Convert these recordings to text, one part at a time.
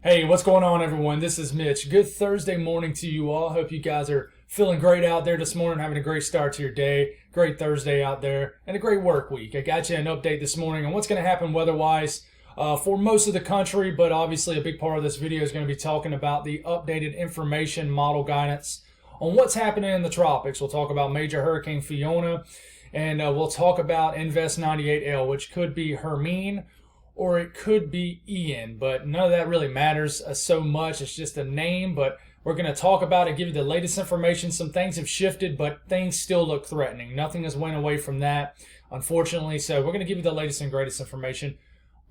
Hey, what's going on, everyone? This is Mitch. Good Thursday morning to you all. Hope you guys are feeling great out there this morning, having a great start to your day. Great Thursday out there, and a great work week. I got you an update this morning on what's going to happen weather-wise for most of the country, but obviously a big part of this video is going to be talking about the updated information model guidance on what's happening in the tropics. We'll talk about Major Hurricane Fiona, and we'll talk about Invest 98L, which could be Hermine, or it could be Ian, but none of that really matters so much. It's just a name, but we're going to talk about it, give you the latest information. Some things have shifted, but things still look threatening. Nothing has went away from that, unfortunately. So we're going to give you the latest and greatest information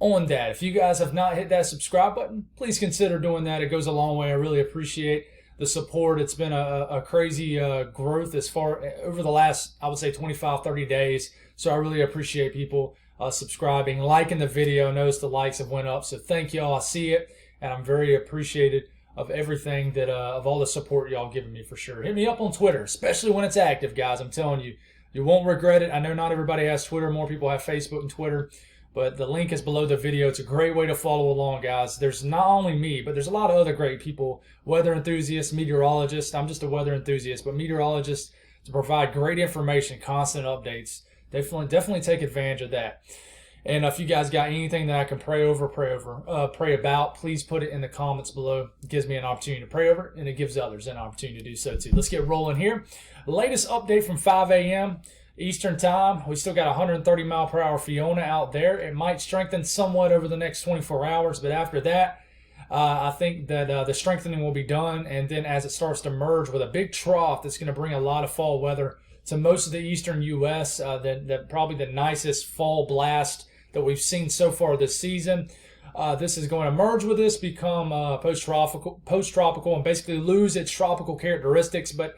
on that. If you guys have not hit that subscribe button, please consider doing that. It goes a long way. I really appreciate the support. It's been a crazy growth as far over the last, I would say, 25, 30 days. So I really appreciate people subscribing, liking the video. Notice the likes have went up, so thank y'all. I see it, and I'm very appreciated of everything that of all the support y'all giving me, for sure. Hit me up on Twitter, especially when it's active, guys. I'm telling you, you won't regret it. I know not everybody has Twitter. More people have Facebook and Twitter, but the link is below the video. It's a great way to follow along, guys. There's not only me, but there's a lot of other great people, weather enthusiasts, meteorologists. I'm just a weather enthusiast, but meteorologists, to provide great information, constant updates. Definitely take advantage of that. And if you guys got anything that I can pray about, please put it in the comments below. It gives me an opportunity to pray over it, and it gives others an opportunity to do so too. Let's get rolling here. The latest update from 5 a.m. Eastern time. We still got 130 mile per hour Fiona out there. It might strengthen somewhat over the next 24 hours, but after that, I think that the strengthening will be done. And then as it starts to merge with a big trough that's going to bring a lot of fall weather to most of the eastern U.S., probably the nicest fall blast that we've seen so far this season. This is going to merge with this, become post-tropical, and basically lose its tropical characteristics. But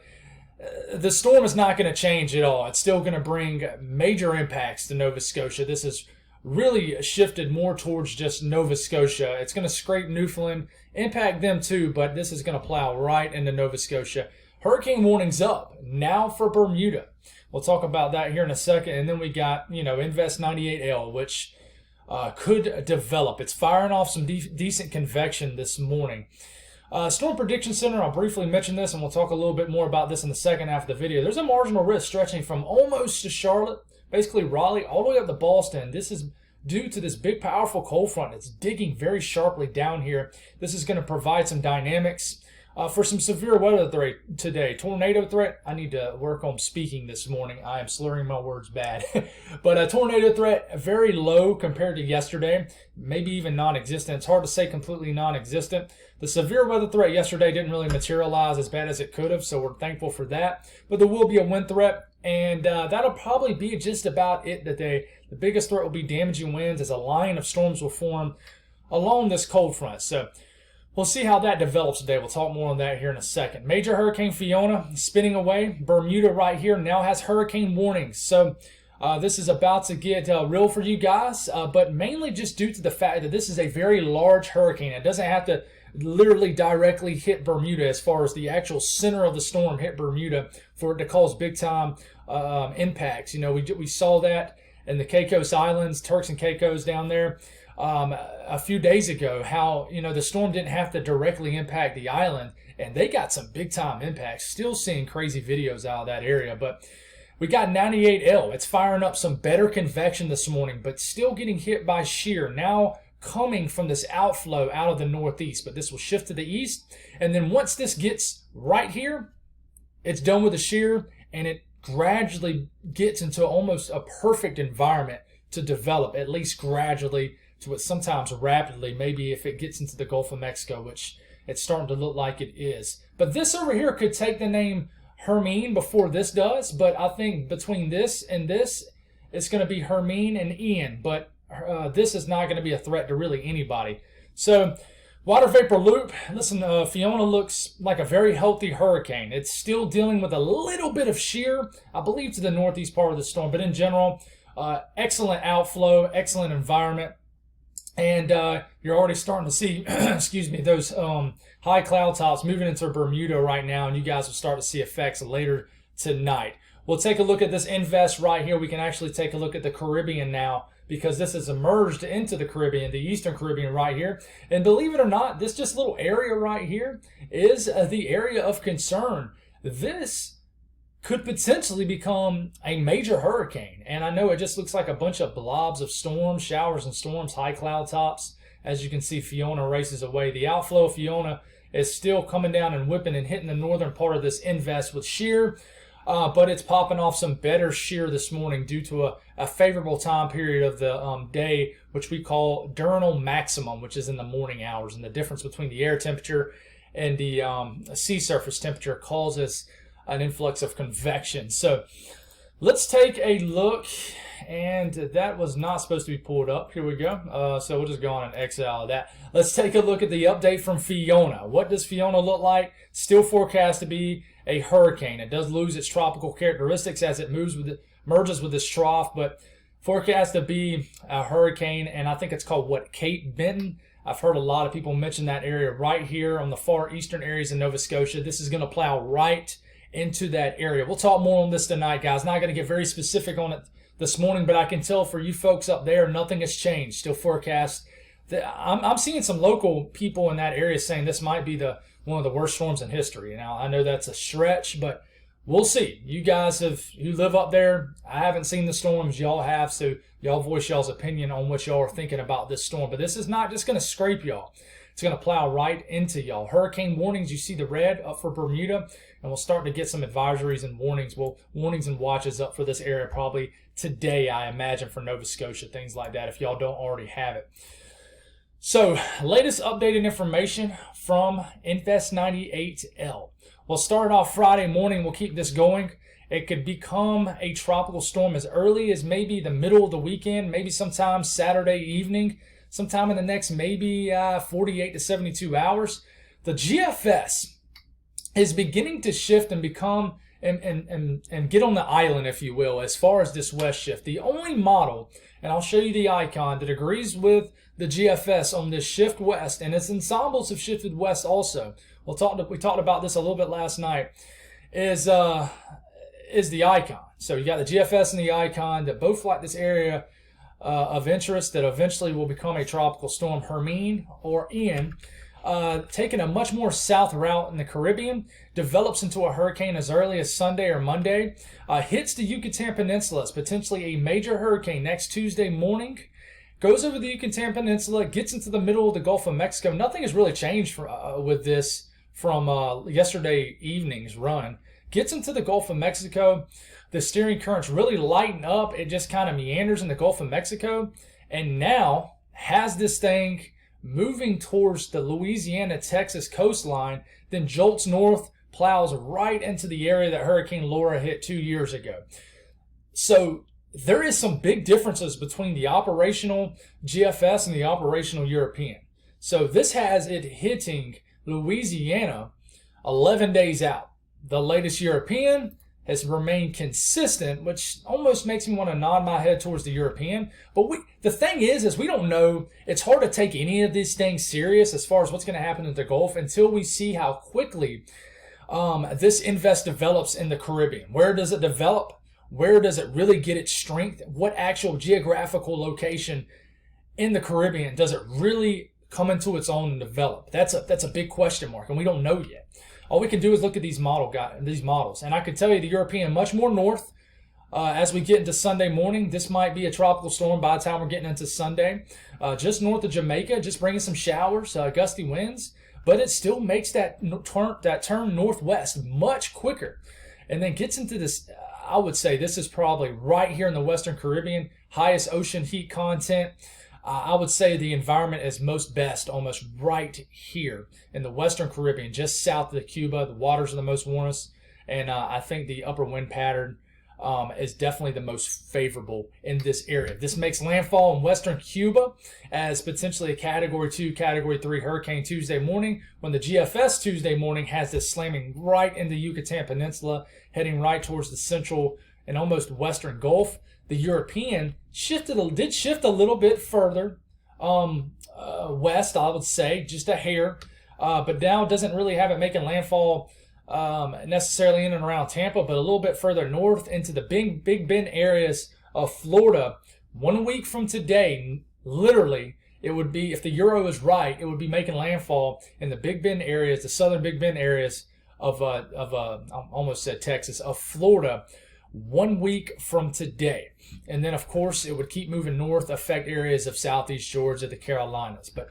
the storm is not going to change at all. It's still going to bring major impacts to Nova Scotia. This has really shifted more towards just Nova Scotia. It's going to scrape Newfoundland, impact them too, but this is going to plow right into Nova Scotia. Hurricane warnings up now for Bermuda. We'll talk about that here in a second. And then we got, Invest 98L, which could develop. It's firing off some decent convection this morning. Storm Prediction Center, I'll briefly mention this, and we'll talk a little bit more about this in the second half of the video. There's a marginal risk stretching from almost to Charlotte, basically Raleigh, all the way up to Boston. This is due to this big, powerful cold front. It's digging very sharply down here. This is going to provide some dynamics for some severe weather threat today. Tornado threat. I need to work on speaking this morning. I am slurring my words bad. But a tornado threat, very low compared to yesterday. Maybe even non-existent. It's hard to say completely non-existent. The severe weather threat yesterday didn't really materialize as bad as it could have, so we're thankful for that. But there will be a wind threat, and that'll probably be just about it today. The biggest threat will be damaging winds as a line of storms will form along this cold front. So we'll see how that develops today. We'll talk more on that here in a second. Major Hurricane Fiona spinning away. Bermuda right here now has hurricane warnings. So this is about to get real for you guys, but mainly just due to the fact that this is a very large hurricane. It doesn't have to literally directly hit Bermuda as far as the actual center of the storm hit Bermuda for it to cause big time impacts. We saw that in the Caicos Islands, Turks and Caicos down there. A few days ago, how the storm didn't have to directly impact the island, and they got some big time impacts. Still seeing crazy videos out of that area, but we got 98L. It's firing up some better convection this morning, but still getting hit by shear now coming from this outflow out of the northeast. But this will shift to the east, and then once this gets right here, it's done with the shear, and it gradually gets into almost a perfect environment to develop, at least gradually, to it sometimes rapidly, maybe if it gets into the Gulf of Mexico, which it's starting to look like it is. But this over here could take the name Hermine before this does, but I think between this and this, it's going to be Hermine and Ian, but this is not going to be a threat to really anybody. So water vapor loop, listen, Fiona looks like a very healthy hurricane. It's still dealing with a little bit of shear, I believe, to the northeast part of the storm, but in general, excellent outflow, excellent environment. And you're already starting to see, excuse me, those high cloud tops moving into Bermuda right now, and you guys will start to see effects later tonight. We'll take a look at this invest right here. We can actually take a look at the Caribbean now, because this has emerged into the Caribbean, the Eastern Caribbean right here. And believe it or not, this just little area right here is the area of concern. This could potentially become a major hurricane. And I know it just looks like a bunch of blobs of storms, showers and storms, high cloud tops. As you can see, Fiona races away. The outflow of Fiona is still coming down and whipping and hitting the northern part of this invest with shear. But it's popping off some better shear this morning due to a favorable time period of the day, which we call diurnal maximum, which is in the morning hours. And the difference between the air temperature and the sea surface temperature causes an influx of convection. So let's take a look. And that was not supposed to be pulled up. Here we go. So we'll just go on and exit out of that. Let's take a look at the update from Fiona. What does Fiona look like? Still forecast to be a hurricane. It does lose its tropical characteristics as it merges with this trough, but forecast to be a hurricane. And I think it's called Cape Benton. I've heard a lot of people mention that area right here on the far eastern areas in Nova Scotia. This is going to plow right into that area. We'll talk more on this tonight, guys. Not going to get very specific on it this morning, but I can tell for you folks up there, nothing has changed. Still forecast. I'm seeing some local people in that area saying this might be one of the worst storms in history. Now, I know that's a stretch, but we'll see. You guys you live up there. I haven't seen the storms. Y'all have, so y'all voice y'all's opinion on what y'all are thinking about this storm. But this is not just going to scrape y'all. It's going to plow right into y'all. Hurricane warnings, you see the red up for Bermuda, and we'll start to get some advisories and warnings. Well, warnings and watches up for this area probably today, I imagine, for Nova Scotia, things like that, if y'all don't already have it. So, latest updated information from Invest 98L. We'll start off Friday morning. We'll keep this going. It could become a tropical storm as early as maybe the middle of the weekend, maybe sometime Saturday evening, sometime in the next maybe 48 to 72 hours. The GFS is beginning to shift and become and get on the island, if you will, as far as this west shift. The only model, and I'll show you the icon, that agrees with the GFS on this shift west, and its ensembles have shifted west also. We talked about this a little bit last night, is the icon. So you got the GFS and the icon that both like this area of interest that eventually will become a tropical storm, Hermine or Ian, taking a much more south route in the Caribbean, develops into a hurricane as early as Sunday or Monday, hits the Yucatan Peninsula. It's potentially a major hurricane next Tuesday morning, goes over the Yucatan Peninsula, gets into the middle of the Gulf of Mexico. Nothing has really changed with this from yesterday evening's run. Gets into the Gulf of Mexico. The steering currents really lighten up. It just kind of meanders in the Gulf of Mexico, and now has this thing moving towards the Louisiana-Texas coastline, then jolts north, plows right into the area that Hurricane Laura hit 2 years ago. So there is some big differences between the operational GFS and the operational European. So this has it hitting Louisiana 11 days out. The latest European has remained consistent, which almost makes me want to nod my head towards the European. But the thing is we don't know. It's hard to take any of these things serious as far as what's going to happen in the Gulf until we see how quickly this invest develops in the Caribbean. Where does it develop? Where does it really get its strength? What actual geographical location in the Caribbean does it really come into its own and develop? That's a big question mark, and we don't know yet. All we can do is look at these models. And I can tell you the European much more north. As we get into Sunday morning, this might be a tropical storm by the time we're getting into Sunday. Just north of Jamaica, just bringing some showers, gusty winds. But it still makes that turn northwest much quicker. And then gets into this, I would say this is probably right here in the Western Caribbean, highest ocean heat content. I would say the environment is most best almost right here in the Western Caribbean, just south of Cuba. The waters are the most warmest, and I think the upper wind pattern is definitely the most favorable in this area. This makes landfall in Western Cuba as potentially a Category 2, Category 3 hurricane Tuesday morning, when the GFS Tuesday morning has this slamming right in the Yucatan Peninsula, heading right towards the central and almost western Gulf. The European did shift a little bit further west, I would say, just a hair, but now doesn't really have it making landfall necessarily in and around Tampa, but a little bit further north into the Big Bend areas of Florida. 1 week from today, literally, it would be, if the Euro is right, it would be making landfall in the Big Bend areas, the southern Big Bend areas of I almost said Texas, of Florida, 1 week from today. And then, of course, it would keep moving north, affect areas of southeast Georgia, the Carolinas. But,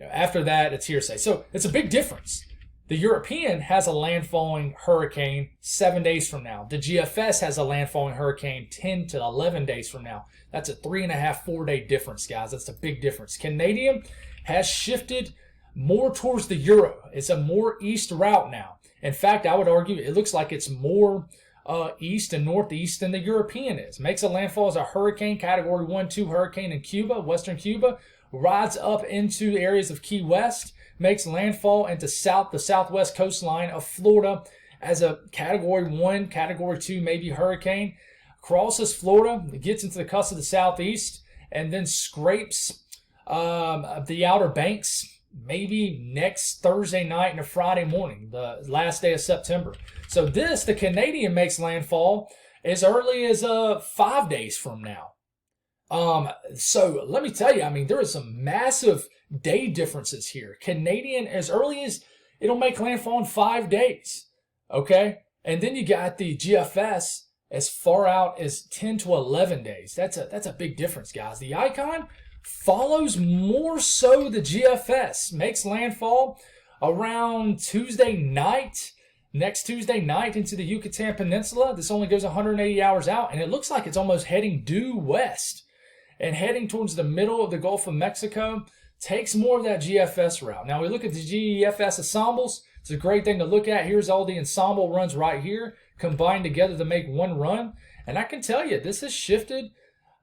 after that, it's hearsay. So it's a big difference. The European has a landfalling hurricane 7 days from now. The GFS has a landfalling hurricane 10 to 11 days from now. That's a 3.5, 4 day difference, guys. That's a big difference. Canadian has shifted more towards the Euro. It's a more east route now. In fact, I would argue it looks like it's more east and northeast than the European is. Makes a landfall as a hurricane, category 1, 2 hurricane in Cuba, western Cuba, rides up into areas of Key West, makes landfall into the southwest coastline of Florida as a category 1, category 2, maybe hurricane, crosses Florida, gets into the cusp of the southeast, and then scrapes the Outer Banks maybe next Thursday night and a Friday morning, the last day of September. So the Canadian makes landfall as early as 5 days from now. So let me tell you, there is some massive day differences here. Canadian, as early as it'll make landfall in 5 days. Okay. And then you got the GFS as far out as 10 to 11 days. That's a big difference, guys. The Icon follows more so the GFS, makes landfall around Tuesday night, next Tuesday night into the Yucatan Peninsula. This only goes 180 hours out, and it looks like it's almost heading due west and heading towards the middle of the Gulf of Mexico. Takes more of that GFS route. Now we look at the GEFS ensembles. It's a great thing to look at. Here's all the ensemble runs right here combined together to make one run. And I can tell you, this has shifted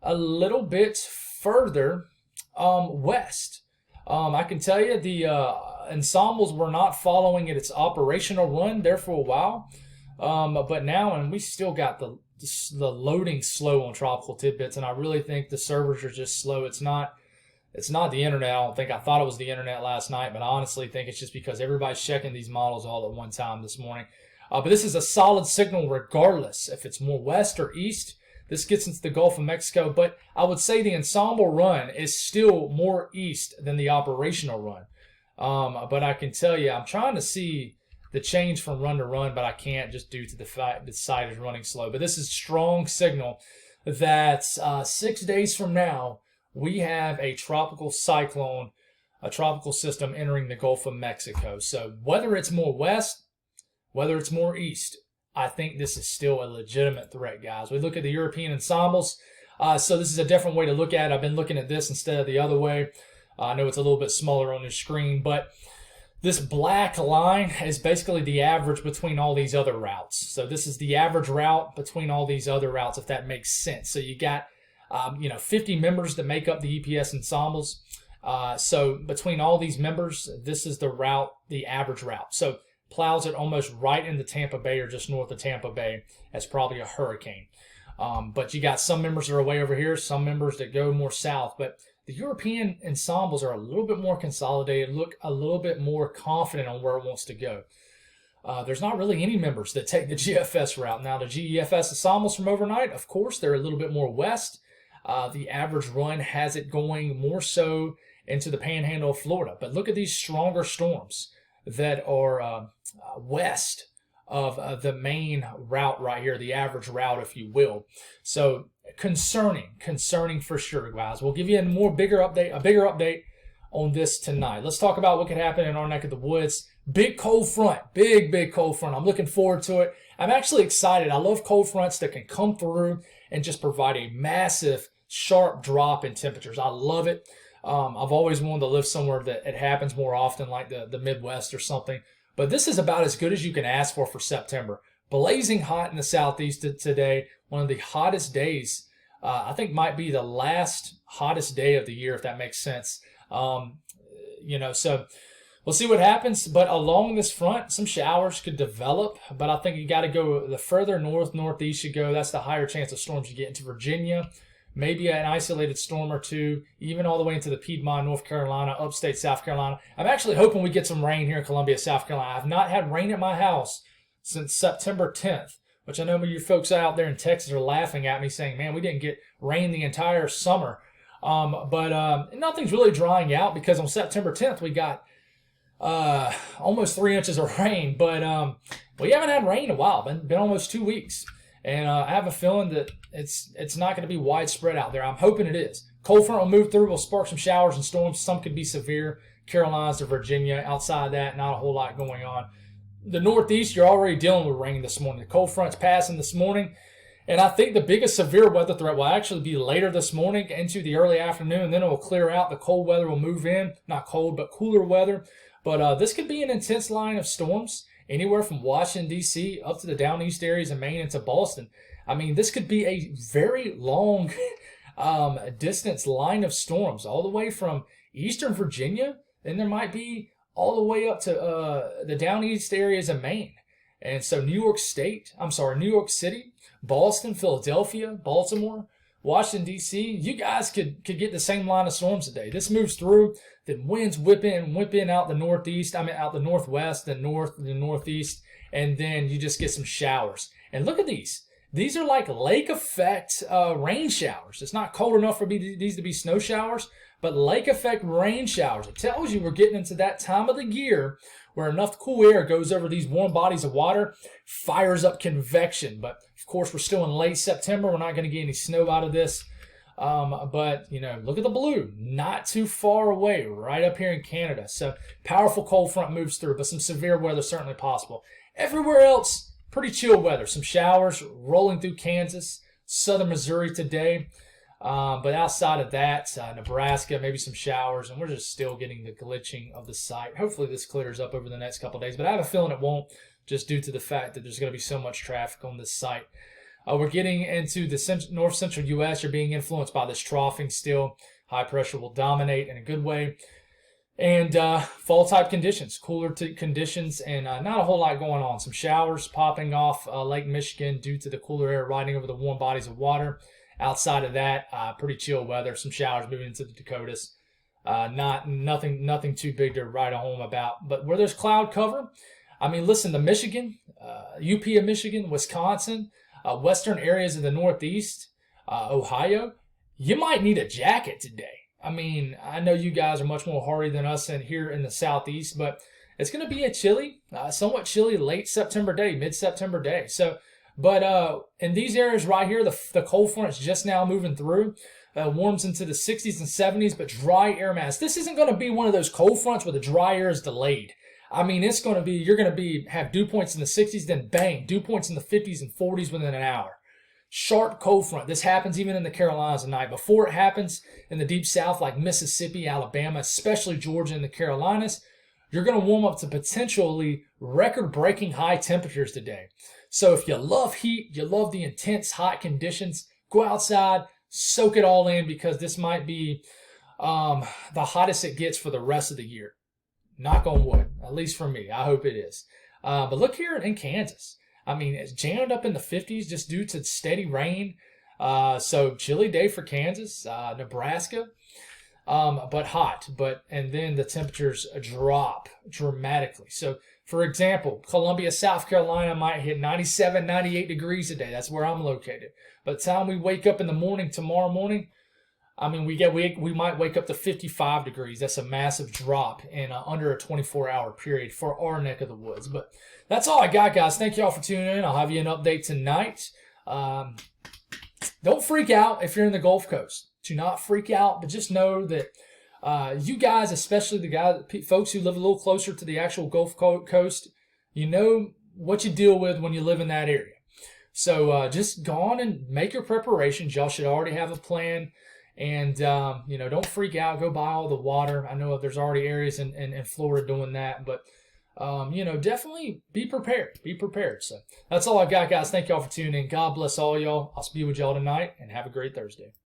a little bit further west. I can tell you the ensembles were not following its operational run there for a while. But now, and we still got the loading slow on Tropical Tidbits, and I really think the servers are just slow. It's not the internet. I don't think. I thought it was the internet last night, but I honestly think it's just because everybody's checking these models all at one time this morning. But this is a solid signal regardless if it's more west or east. This gets into the Gulf of Mexico, but I would say the ensemble run is still more east than the operational run. But I can tell you, I'm trying to see the change from run to run, but I can't just due to the fact the site is running slow. But this is strong signal that 6 days from now, we have a tropical cyclone, a tropical system entering the Gulf of Mexico. So whether it's more west, whether it's more east, I think this is still a legitimate threat, guys. We look at the European ensembles. So this is a different way to look at it. I've been looking at this instead of the other way. I know it's a little bit smaller on your screen, but this black line is basically the average between all these other routes. So this is the average route between all these other routes, if that makes sense. So you got 50 members that make up the EPS ensembles. So between all these members, this is the route, the average route. So plows it almost right into Tampa Bay or just north of Tampa Bay as probably a hurricane. But you got some members that are way over here, some members that go more south. But the European ensembles are a little bit more consolidated, look a little bit more confident on where it wants to go. There's not really any members that take the GFS route. Now, the GEFS ensembles from overnight, of course, they're a little bit more west. The average run has it going more so into the panhandle of Florida. But look at these stronger storms that are west of the main route right here, the average route, if you will. So concerning for sure, guys. We'll give you a bigger update on this tonight. Let's talk about what could happen in our neck of the woods. Big cold front, big cold front. I'm looking forward to it. I'm actually excited. I love cold fronts that can come through and just provide a massive, sharp drop in temperatures. I love it. I've always wanted to live somewhere that it happens more often, like the Midwest or something. But this is about as good as you can ask for September. Blazing hot in the southeast today. One of the hottest days. I think might be the last hottest day of the year, if that makes sense. So we'll see what happens. But along this front, some showers could develop. But I think you got to go the further northeast you go, that's the higher chance of storms you get into Virginia. Maybe an isolated storm or two, even all the way into the Piedmont, North Carolina, upstate South Carolina. I'm actually hoping we get some rain here in Columbia, South Carolina. I've not had rain at my house since September 10th, which I know you folks out there in Texas are laughing at me saying, man, we didn't get rain the entire summer. But nothing's really drying out because on September 10th we got almost 3 inches of rain. But we haven't had rain in a while. Been almost 2 weeks. And I have a feeling that it's not going to be widespread out there. I'm hoping it is. Cold front will move through. Will spark some showers and storms. Some could be severe. Carolinas to Virginia. Outside that, not a whole lot going on. The Northeast, you're already dealing with rain this morning. The cold front's passing this morning. And I think the biggest severe weather threat will actually be later this morning into the early afternoon. Then it will clear out. The cold weather will move in. Not cold, but cooler weather. But this could be an intense line of storms anywhere from Washington, D.C. up to the down east areas of Maine into Boston. I mean, this could be a very long distance line of storms all the way from eastern Virginia. And there might be all the way up to the down east areas of Maine. And so New York City, Boston, Philadelphia, Baltimore, Washington, D.C., you guys could get the same line of storms today. This moves through, then winds whip in out the northeast, out the northwest, the northeast, and then you just get some showers. And look at these. These are like lake effect rain showers. It's not cold enough for these to be snow showers, but lake effect rain showers. It tells you we're getting into that time of the year where enough cool air goes over these warm bodies of water, fires up convection. But of course, we're still in late September. We're not going to get any snow out of this. But, look at the blue. Not too far away, right up here in Canada. So powerful cold front moves through, but some severe weather certainly possible. Everywhere else, pretty chill weather. Some showers rolling through Kansas, southern Missouri today. But outside of that, Nebraska, maybe some showers, and we're just still getting the glitching of the site. Hopefully this clears up over the next couple of days, but I have a feeling it won't, just due to the fact that there's going to be so much traffic on this site. We're getting into the north central U.S. You're being influenced by this troughing still. High pressure will dominate in a good way. And fall type conditions, cooler conditions, and not a whole lot going on. Some showers popping off Lake Michigan due to the cooler air riding over the warm bodies of water. Outside of that, pretty chill weather. Some showers moving into the Dakotas. Nothing too big to write home about. But where there's cloud cover, listen, the Michigan, UP of Michigan, Wisconsin, western areas of the Northeast, Ohio, you might need a jacket today. I know you guys are much more hardy than us here in the Southeast, but it's going to be a chilly, somewhat chilly late September day, mid-September day. But in these areas right here, the cold front is just now moving through. Warms into the 60s and 70s, but dry air mass. This isn't going to be one of those cold fronts where the dry air is delayed. It's going to be, you're going to have dew points in the 60s, then bang, dew points in the 50s and 40s within an hour. Sharp cold front. This happens even in the Carolinas at night. Before it happens in the deep south like Mississippi, Alabama, especially Georgia and the Carolinas, you're going to warm up to potentially record-breaking high temperatures today. So if you love heat, you love the intense hot conditions, go outside, soak it all in, because this might be the hottest it gets for the rest of the year. Knock on wood, at least for me. I hope it is. But look here in Kansas. It's jammed up in the 50s just due to steady rain. So chilly day for Kansas, Nebraska, but hot. And then the temperatures drop dramatically. So, for example, Columbia, South Carolina might hit 97, 98 degrees a day. That's where I'm located. By the time we wake up in the morning, tomorrow morning, we might wake up to 55 degrees. That's a massive drop in under a 24-hour period for our neck of the woods. But that's all I got, guys. Thank you all for tuning in. I'll have you an update tonight. Don't freak out if you're in the Gulf Coast. Do not freak out, but just know that you guys, especially folks who live a little closer to the actual Gulf Coast, you know what you deal with when you live in that area. So just go on and make your preparations. Y'all should already have a plan. And, don't freak out. Go buy all the water. I know there's already areas in Florida doing that. But, definitely be prepared. Be prepared. So that's all I got, guys. Thank y'all for tuning in. God bless all y'all. I'll be with y'all tonight, and have a great Thursday.